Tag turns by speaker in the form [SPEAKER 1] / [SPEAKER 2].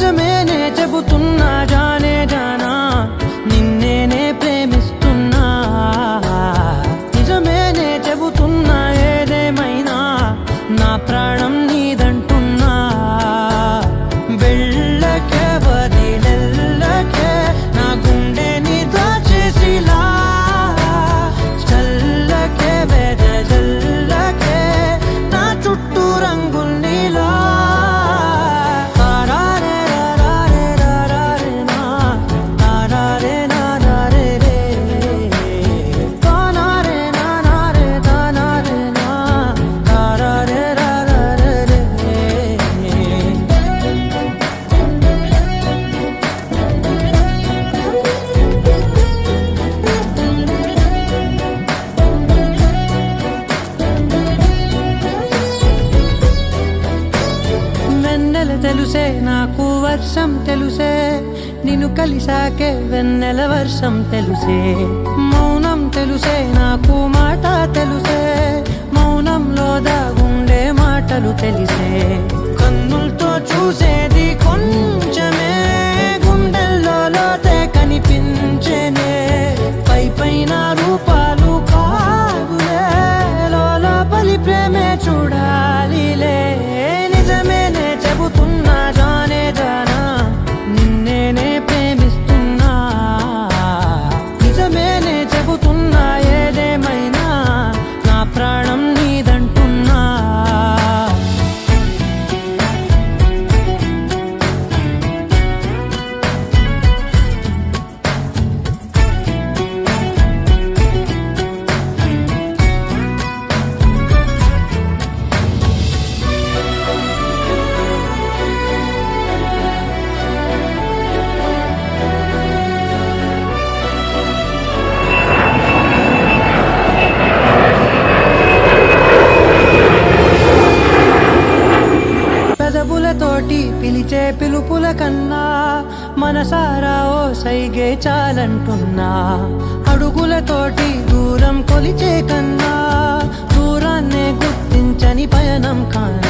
[SPEAKER 1] నిజమేనే చెబుతున్నా జానే జానా నిన్నేనే ప్రేమిస్తున్నా నిజమేనే చెబుతున్నా ఏదేమైనా నా ప్రాణం నీదంటున్నా వెళ్ళకే వదిలెళ్ళకే నా గుండెని దాచేసిలా చల్లకే వెదజల్లకే నా చుట్టూ రంగుల్నిలా తెలుసే నాకు వర్షం తెలుసే నిన్ను కలిసాకే వెన్నెల వర్షం తెలుసే మౌనం తెలుసే నాకు మాట తెలుసే మౌనంలో దాగుండే మాటలు తెలిసే కన్నులతో చూసేది కొంచెమే గుండెల్లో లోతే కనిపించేనే పై పైన రూపాలు కాదులే లోపలి ప్రేమే చూడాలిలే నిజమేనే చెబుతున్నా జానే జానా నిన్నేనే ప్రేమిస్తున్నా నిజమేనే చెబుతున్నా ఏదేమైనా నా ప్రాణం నీదంటున్నా పెదవులతోటి పిలిచే పిలుపుల కన్నా మనసారా ఓ సైగే చాలంటున్నా అడుగులతోటి దూరం కొలిచే కన్నా దూరాన్నే గుర్తించని పయనం కానా